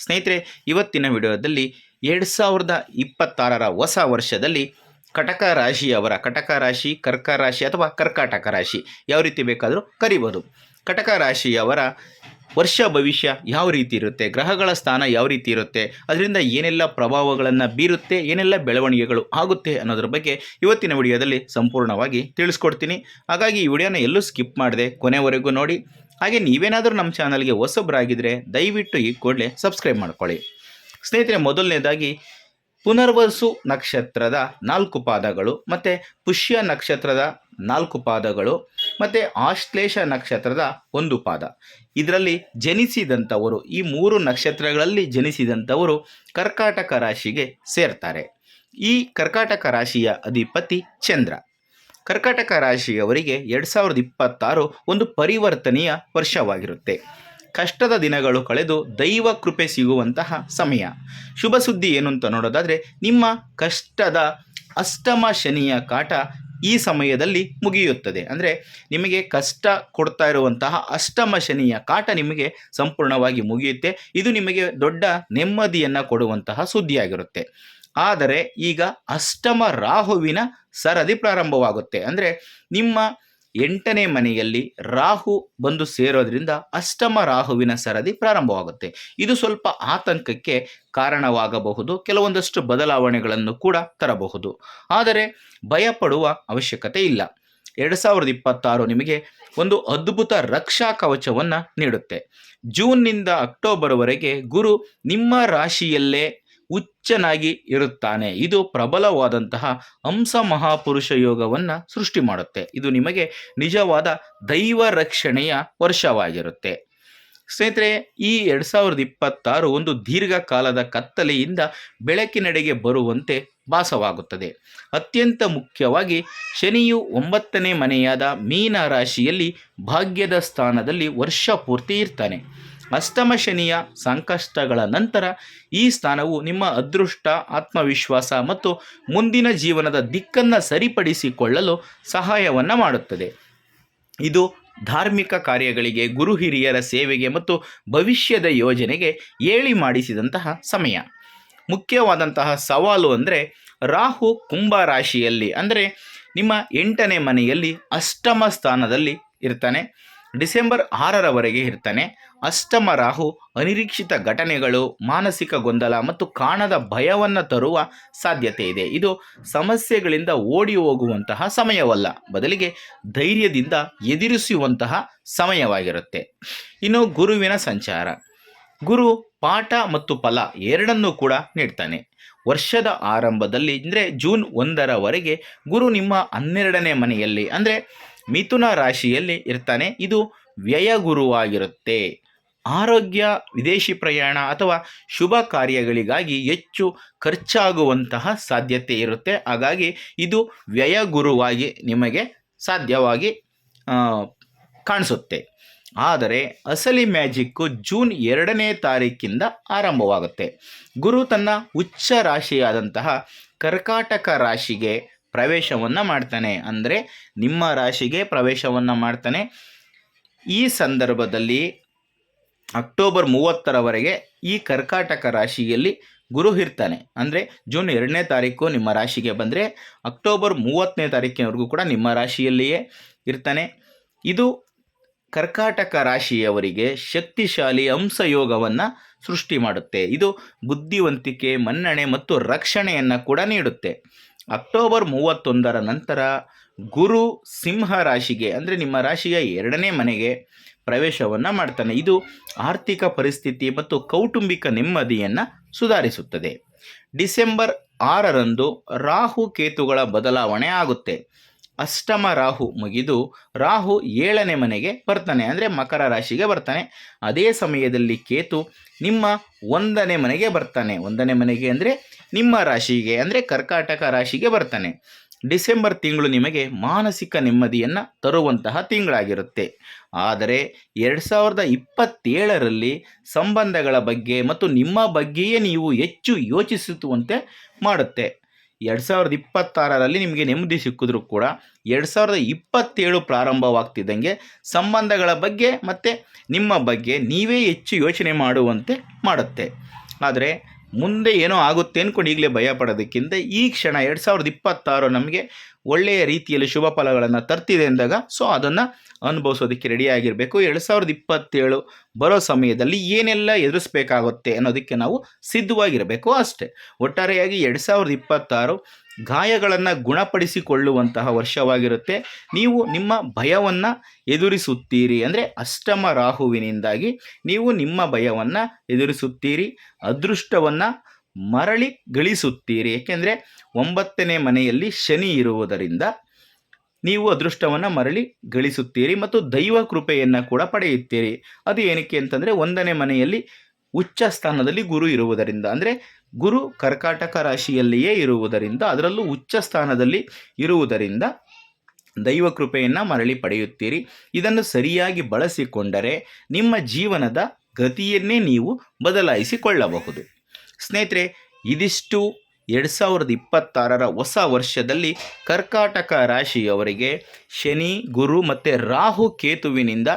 ಸ್ನೇಹಿತರೆ, ಇವತ್ತಿನ ವಿಡಿಯೋದಲ್ಲಿ 2026ರ ಹೊಸ ವರ್ಷದಲ್ಲಿ ಕಟಕ ರಾಶಿಯವರ ಕಟಕ ರಾಶಿ, ಕರ್ಕ ರಾಶಿ ಅಥವಾ ಕರ್ಕಾಟಕ ರಾಶಿ ಯಾವ ರೀತಿ ಬೇಕಾದರೂ ಕರಿಬೋದು. ಕಟಕ ರಾಶಿಯವರ ವರ್ಷ ಭವಿಷ್ಯ ಯಾವ ರೀತಿ ಇರುತ್ತೆ, ಗ್ರಹಗಳ ಸ್ಥಾನ ಯಾವ ರೀತಿ ಇರುತ್ತೆ, ಅದರಿಂದ ಏನೆಲ್ಲ ಪ್ರಭಾವಗಳನ್ನು ಬೀರುತ್ತೆ, ಏನೆಲ್ಲ ಬೆಳವಣಿಗೆಗಳು ಆಗುತ್ತೆ ಅನ್ನೋದ್ರ ಬಗ್ಗೆ ಇವತ್ತಿನ ವಿಡಿಯೋದಲ್ಲಿ ಸಂಪೂರ್ಣವಾಗಿ ತಿಳಿಸ್ಕೊಡ್ತೀನಿ. ಹಾಗಾಗಿ ಈ ವಿಡಿಯೋನ ಎಲ್ಲೂ ಸ್ಕಿಪ್ ಮಾಡದೆ ಕೊನೆವರೆಗೂ ನೋಡಿ. ಹಾಗೆ ನೀವೇನಾದರೂ ನಮ್ಮ ಚಾನಲ್ಗೆ ಹೊಸಬರಾಗಿದ್ದರೆ ದಯವಿಟ್ಟು ಈ ಕೂಡಲೇ ಸಬ್ಸ್ಕ್ರೈಬ್ ಮಾಡ್ಕೊಳ್ಳಿ. ಸ್ನೇಹಿತರೆ, ಮೊದಲನೇದಾಗಿ ಪುನರ್ವಸು ನಕ್ಷತ್ರದ 4 ಪಾದಗಳು, ಮತ್ತು ಪುಷ್ಯ ನಕ್ಷತ್ರದ 4 ಪಾದಗಳು, ಮತ್ತು ಆಶ್ಲೇಷ ನಕ್ಷತ್ರದ 1 ಪಾದ, ಇದರಲ್ಲಿ ಜನಿಸಿದಂಥವರು, ಈ 3 ನಕ್ಷತ್ರಗಳಲ್ಲಿ ಜನಿಸಿದಂಥವರು ಕರ್ಕಾಟಕ ರಾಶಿಗೆ ಸೇರ್ತಾರೆ. ಈ ಕರ್ಕಾಟಕ ರಾಶಿಯ ಅಧಿಪತಿ ಚಂದ್ರ. ಕರ್ಕಾಟಕ ರಾಶಿಯವರಿಗೆ 2026 ಒಂದು ಪರಿವರ್ತನೆಯ ವರ್ಷವಾಗಿರುತ್ತೆ. ಕಷ್ಟದ ದಿನಗಳು ಕಳೆದು ದೈವ ಕೃಪೆ ಸಿಗುವಂತಹ ಸಮಯ. ಶುಭ ಸುದ್ದಿ ಏನು ಅಂತ ನೋಡೋದಾದರೆ, ನಿಮ್ಮ ಕಷ್ಟದ ಅಷ್ಟಮ ಶನಿಯ ಕಾಟ ಈ ಸಮಯದಲ್ಲಿ ಮುಗಿಯುತ್ತದೆ. ಅಂದರೆ ನಿಮಗೆ ಕಷ್ಟ ಕೊಡ್ತಾ ಇರುವಂತಹ ಅಷ್ಟಮ ಶನಿಯ ಕಾಟ ನಿಮಗೆ ಸಂಪೂರ್ಣವಾಗಿ ಮುಗಿಯುತ್ತೆ. ಇದು ನಿಮಗೆ ದೊಡ್ಡ ನೆಮ್ಮದಿಯನ್ನು ಕೊಡುವಂತಹ ಸುದ್ದಿಯಾಗಿರುತ್ತೆ. ಆದರೆ ಈಗ ಅಷ್ಟಮ ರಾಹುವಿನ ಸರದಿ ಪ್ರಾರಂಭವಾಗುತ್ತೆ. ಅಂದರೆ ನಿಮ್ಮ 8ನೇ ಮನೆಯಲ್ಲಿ ರಾಹು ಬಂದು ಸೇರೋದ್ರಿಂದ ಅಷ್ಟಮ ರಾಹುವಿನ ಸರದಿ ಪ್ರಾರಂಭವಾಗುತ್ತೆ. ಇದು ಸ್ವಲ್ಪ ಆತಂಕಕ್ಕೆ ಕಾರಣವಾಗಬಹುದು, ಕೆಲವೊಂದಷ್ಟು ಬದಲಾವಣೆಗಳನ್ನು ಕೂಡ ತರಬಹುದು. ಆದರೆ ಭಯಪಡುವ ಅವಶ್ಯಕತೆ ಇಲ್ಲ. 2026 ನಿಮಗೆ ಒಂದು ಅದ್ಭುತ ರಕ್ಷಾ ಕವಚವನ್ನು ನೀಡುತ್ತೆ. ಜೂನ್ನಿಂದ ಅಕ್ಟೋಬರ್ವರೆಗೆ ಗುರು ನಿಮ್ಮ ರಾಶಿಯಲ್ಲೇ ಉಚ್ಚನಾಗಿ ಇರುತ್ತಾನೆ. ಇದು ಪ್ರಬಲವಾದಂತಹ ಹಂಸ ಮಹಾಪುರುಷ ಯೋಗವನ್ನು ಸೃಷ್ಟಿ ಮಾಡುತ್ತೆ. ಇದು ನಿಮಗೆ ನಿಜವಾದ ದೈವ ರಕ್ಷಣೆಯ ವರ್ಷವಾಗಿರುತ್ತೆ. ಸ್ನೇಹಿತರೆ, ಈ 2026 ಒಂದು ದೀರ್ಘಕಾಲದ ಕತ್ತಲೆಯಿಂದ ಬೆಳಕಿನೆಡೆಗೆ ಬರುವಂತೆ ಭಾಸವಾಗುತ್ತದೆ. ಅತ್ಯಂತ ಮುಖ್ಯವಾಗಿ ಶನಿಯು 9ನೇ ಮನೆಯಾದ ಮೀನ ರಾಶಿಯಲ್ಲಿ ಭಾಗ್ಯದ ಸ್ಥಾನದಲ್ಲಿ ವರ್ಷ ಪೂರ್ತಿ ಇರ್ತಾನೆ. ಅಷ್ಟಮ ಶನಿಯ ಸಂಕಷ್ಟಗಳ ನಂತರ ಈ ಸ್ಥಾನವು ನಿಮ್ಮ ಅದೃಷ್ಟ, ಆತ್ಮವಿಶ್ವಾಸ ಮತ್ತು ಮುಂದಿನ ಜೀವನದ ದಿಕ್ಕನ್ನು ಸರಿಪಡಿಸಿಕೊಳ್ಳಲು ಸಹಾಯವನ್ನು ಮಾಡುತ್ತದೆ. ಇದು ಧಾರ್ಮಿಕ ಕಾರ್ಯಗಳಿಗೆ, ಗುರು ಹಿರಿಯರ ಸೇವೆಗೆ ಮತ್ತು ಭವಿಷ್ಯದ ಯೋಜನೆಗೆ ಏಳಿ ಮಾಡಿಸಿದಂತಹ ಸಮಯ. ಮುಖ್ಯವಾದಂತಹ ಸವಾಲು ಅಂದರೆ, ರಾಹು ಕುಂಭ ರಾಶಿಯಲ್ಲಿ ಅಂದರೆ ನಿಮ್ಮ 8ನೇ ಮನೆಯಲ್ಲಿ ಅಷ್ಟಮ ಸ್ಥಾನದಲ್ಲಿ ಇರ್ತಾನೆ. ಡಿಸೆಂಬರ್ 6ರವರೆಗೆ ಇರ್ತಾನೆ. ಅಷ್ಟಮ ರಾಹು ಅನಿರೀಕ್ಷಿತ ಘಟನೆಗಳು, ಮಾನಸಿಕ ಗೊಂದಲ ಮತ್ತು ಕಾಣದ ಭಯವನ್ನು ತರುವ ಸಾಧ್ಯತೆ ಇದೆ. ಇದು ಸಮಸ್ಯೆಗಳಿಂದ ಓಡಿ ಹೋಗುವಂತಹ ಸಮಯವಲ್ಲ, ಬದಲಿಗೆ ಧೈರ್ಯದಿಂದ ಎದುರಿಸುವಂತಹ ಸಮಯವಾಗಿರುತ್ತೆ. ಇನ್ನು ಗುರುವಿನ ಸಂಚಾರ. ಗುರು ಪಾಠ ಮತ್ತು ಫಲ ಎರಡನ್ನೂ ಕೂಡ ನೀಡ್ತಾನೆ. ವರ್ಷದ ಆರಂಭದಲ್ಲಿ ಅಂದರೆ ಜೂನ್ 1ರವರೆಗೆ ಗುರು ನಿಮ್ಮ 12ನೇ ಮನೆಯಲ್ಲಿ ಅಂದರೆ ಮಿಥುನ ರಾಶಿಯಲ್ಲಿ ಇರ್ತಾನೆ. ಇದು ವ್ಯಯ ಗುರುವಾಗಿರುತ್ತೆ. ಆರೋಗ್ಯ, ವಿದೇಶಿ ಪ್ರಯಾಣ ಅಥವಾ ಶುಭ ಕಾರ್ಯಗಳಿಗಾಗಿ ಹೆಚ್ಚು ಖರ್ಚಾಗುವಂತಹ ಸಾಧ್ಯತೆ ಇರುತ್ತೆ. ಹಾಗಾಗಿ ಇದು ವ್ಯಯ ಗುರುವಾಗಿ ನಿಮಗೆ ಸಾಧ್ಯವಾಗಿ ಕಾಣಿಸುತ್ತೆ. ಆದರೆ ಅಸಲಿ ಮ್ಯಾಜಿಕ್ಕು ಜೂನ್ 2ನೇ ತಾರೀಕಿಂದ ಆರಂಭವಾಗುತ್ತೆ. ಗುರು ತನ್ನ ಉಚ್ಚ ರಾಶಿಯಾದಂತಹ ಕರ್ಕಾಟಕ ರಾಶಿಗೆ ಪ್ರವೇಶವನ್ನು ಮಾಡ್ತಾನೆ. ಅಂದರೆ ನಿಮ್ಮ ರಾಶಿಗೆ ಪ್ರವೇಶವನ್ನು ಮಾಡ್ತಾನೆ. ಈ ಸಂದರ್ಭದಲ್ಲಿ ಅಕ್ಟೋಬರ್ 30ರವರೆಗೆ ಈ ಕರ್ಕಾಟಕ ರಾಶಿಯಲ್ಲಿ ಗುರು ಇರ್ತಾನೆ. ಅಂದರೆ ಜೂನ್ 2ನೇ ತಾರೀಕು ನಿಮ್ಮ ರಾಶಿಗೆ ಬಂದರೆ ಅಕ್ಟೋಬರ್ 30ನೇ ತಾರೀಕಿನವರೆಗೂ ಕೂಡ ನಿಮ್ಮ ರಾಶಿಯಲ್ಲಿಯೇ ಇರ್ತಾನೆ. ಇದು ಕರ್ಕಾಟಕ ರಾಶಿಯವರಿಗೆ ಶಕ್ತಿಶಾಲಿ ಹಂಸಯೋಗವನ್ನು ಸೃಷ್ಟಿ ಮಾಡುತ್ತೆ. ಇದು ಬುದ್ಧಿವಂತಿಕೆ, ಮನ್ನಣೆ ಮತ್ತು ರಕ್ಷಣೆಯನ್ನು ಕೂಡ ನೀಡುತ್ತೆ. ಅಕ್ಟೋಬರ್ 31ರ ನಂತರ ಗುರು ಸಿಂಹ ರಾಶಿಗೆ ಅಂದರೆ ನಿಮ್ಮ ರಾಶಿಯ 2ನೇ ಮನೆಗೆ ಪ್ರವೇಶವನ್ನು ಮಾಡ್ತಾನೆ. ಇದು ಆರ್ಥಿಕ ಪರಿಸ್ಥಿತಿ ಮತ್ತು ಕೌಟುಂಬಿಕ ನೆಮ್ಮದಿಯನ್ನು ಸುಧಾರಿಸುತ್ತದೆ. ಡಿಸೆಂಬರ್ 6ರಂದು ರಾಹು ಕೇತುಗಳ ಬದಲಾವಣೆ ಆಗುತ್ತೆ. ಅಷ್ಟಮ ರಾಹು ಮುಗಿದು ರಾಹು 7ನೇ ಮನೆಗೆ ಬರ್ತಾನೆ, ಅಂದರೆ ಮಕರ ರಾಶಿಗೆ ಬರ್ತಾನೆ. ಅದೇ ಸಮಯದಲ್ಲಿ ಕೇತು ನಿಮ್ಮ 1ನೇ ಮನೆಗೆ ಬರ್ತಾನೆ. 1ನೇ ಮನೆಗೆ ಅಂದರೆ ನಿಮ್ಮ ರಾಶಿಗೆ ಅಂದರೆ ಕರ್ಕಾಟಕ ರಾಶಿಗೆ ಬರ್ತಾನೆ. ಡಿಸೆಂಬರ್ ತಿಂಗಳು ನಿಮಗೆ ಮಾನಸಿಕ ನೆಮ್ಮದಿಯನ್ನು ತರುವಂತಹ ತಿಂಗಳಾಗಿರುತ್ತೆ. ಆದರೆ 2027ರಲ್ಲಿ ಸಂಬಂಧಗಳ ಬಗ್ಗೆ ಮತ್ತು ನಿಮ್ಮ ಬಗ್ಗೆಯೇ ನೀವು ಹೆಚ್ಚು ಯೋಚಿಸುವಂತೆ ಮಾಡುತ್ತೆ. 2026ರಲ್ಲಿ ನಿಮಗೆ ನೆಮ್ಮದಿ ಸಿಕ್ಕಿದ್ರೂ ಕೂಡ 2027 ಪ್ರಾರಂಭವಾಗ್ತಿದ್ದಂಗೆ ಸಂಬಂಧಗಳ ಬಗ್ಗೆ ಮತ್ತು ನಿಮ್ಮ ಬಗ್ಗೆ ನೀವೇ ಹೆಚ್ಚು ಯೋಚನೆ ಮಾಡುವಂತೆ ಮಾಡುತ್ತೆ. ಆದರೆ ಮುಂದೆ ಏನೋ ಆಗುತ್ತೆ ಅಂದ್ಕೊಂಡು ಈಗಲೇ ಭಯ ಪಡೋದಕ್ಕಿಂತ ಈ ಕ್ಷಣ 2026 ನಮಗೆ ಒಳ್ಳೆಯ ರೀತಿಯಲ್ಲಿ ಶುಭ ಫಲಗಳನ್ನು ತರ್ತಿದೆ ಅಂದಾಗ ಅದನ್ನು ಅನುಭವಿಸೋದಕ್ಕೆ ರೆಡಿಯಾಗಿರಬೇಕು. 2027 ಬರೋ ಸಮಯದಲ್ಲಿ ಏನೆಲ್ಲ ಎದುರಿಸಬೇಕಾಗುತ್ತೆ ಅನ್ನೋದಕ್ಕೆ ನಾವು ಸಿದ್ಧವಾಗಿರಬೇಕು ಅಷ್ಟೇ. ಒಟ್ಟಾರೆಯಾಗಿ 2026 ಗಾಯಗಳನ್ನು ಗುಣಪಡಿಸಿಕೊಳ್ಳುವಂತಹ ವರ್ಷವಾಗಿರುತ್ತೆ. ನೀವು ನಿಮ್ಮ ಭಯವನ್ನು ಎದುರಿಸುತ್ತೀರಿ, ಅಂದರೆ ಅಷ್ಟಮ ರಾಹುವಿನಿಂದಾಗಿ ನೀವು ನಿಮ್ಮ ಭಯವನ್ನು ಎದುರಿಸುತ್ತೀರಿ, ಅದೃಷ್ಟವನ್ನು ಮರಳಿ ಗಳಿಸುತ್ತೀರಿ. ಏಕೆಂದರೆ 9ನೇ ಮನೆಯಲ್ಲಿ ಶನಿ ಇರುವುದರಿಂದ ನೀವು ಅದೃಷ್ಟವನ್ನು ಮರಳಿ ಗಳಿಸುತ್ತೀರಿ ಮತ್ತು ದೈವ ಕೃಪೆಯನ್ನು ಕೂಡ ಪಡೆಯುತ್ತೀರಿ. ಅದು ಏನಕ್ಕೆ ಅಂತಂದರೆ 1ನೇ ಮನೆಯಲ್ಲಿ ಉಚ್ಚ ಸ್ಥಾನದಲ್ಲಿ ಗುರು ಇರುವುದರಿಂದ, ಅಂದರೆ ಗುರು ಕರ್ಕಾಟಕ ರಾಶಿಯಲ್ಲಿಯೇ ಇರುವುದರಿಂದ, ಅದರಲ್ಲೂ ಉಚ್ಚ ಸ್ಥಾನದಲ್ಲಿ ಇರುವುದರಿಂದ ದೈವ ಕೃಪೆಯನ್ನು ಮರಳಿ ಪಡೆಯುತ್ತೀರಿ. ಇದನ್ನು ಸರಿಯಾಗಿ ಬಳಸಿಕೊಂಡರೆ ನಿಮ್ಮ ಜೀವನದ ಗತಿಯನ್ನೇ ನೀವು ಬದಲಾಯಿಸಿಕೊಳ್ಳಬಹುದು. ಸ್ನೇಹಿತರೆ, ಇದಿಷ್ಟು 2026ರ ಹೊಸ ವರ್ಷದಲ್ಲಿ ಕರ್ಕಾಟಕ ರಾಶಿಯವರಿಗೆ ಶನಿ, ಗುರು ಮತ್ತು ರಾಹು ಕೇತುವಿನಿಂದ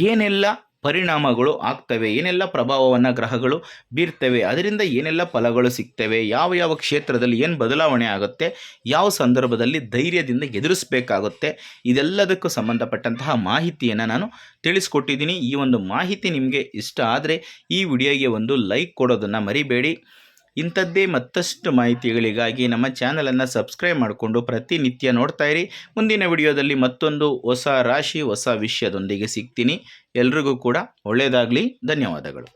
ಏನೆಲ್ಲ ಪರಿಣಾಮಗಳು ಆಗ್ತವೆ, ಏನೆಲ್ಲ ಪ್ರಭಾವವನ್ನು ಗ್ರಹಗಳು ಬೀರ್ತವೆ, ಅದರಿಂದ ಏನೆಲ್ಲ ಫಲಗಳು ಸಿಗ್ತವೆ, ಯಾವ ಯಾವ ಕ್ಷೇತ್ರದಲ್ಲಿ ಏನು ಬದಲಾವಣೆ ಆಗುತ್ತೆ, ಯಾವ ಸಂದರ್ಭದಲ್ಲಿ ಧೈರ್ಯದಿಂದ ಎದುರಿಸಬೇಕಾಗುತ್ತೆ, ಇದೆಲ್ಲದಕ್ಕೂ ಸಂಬಂಧಪಟ್ಟಂತಹ ಮಾಹಿತಿಯನ್ನು ನಾನು ತಿಳಿಸ್ಕೊಟ್ಟಿದ್ದೀನಿ. ಈ ಒಂದು ಮಾಹಿತಿ ನಿಮಗೆ ಇಷ್ಟ ಆದರೆ ಈ ವಿಡಿಯೋಗೆ ಒಂದು ಲೈಕ್ ಕೊಡೋದನ್ನು ಮರಿಬೇಡಿ. ಇಂಥದ್ದೇ ಮತ್ತಷ್ಟು ಮಾಹಿತಿಗಳಿಗಾಗಿ ನಮ್ಮ ಚಾನಲನ್ನು ಸಬ್ಸ್ಕ್ರೈಬ್ ಮಾಡಿಕೊಂಡು ಪ್ರತಿನಿತ್ಯ ನೋಡ್ತಾ ಇರಿ. ಮುಂದಿನ ವಿಡಿಯೋದಲ್ಲಿ ಮತ್ತೊಂದು ಹೊಸ ರಾಶಿ ಹೊಸ ವಿಷಯದೊಂದಿಗೆ ಸಿಗ್ತೀನಿ. ಎಲ್ರಿಗೂ ಕೂಡ ಒಳ್ಳೆಯದಾಗಲಿ. ಧನ್ಯವಾದಗಳು.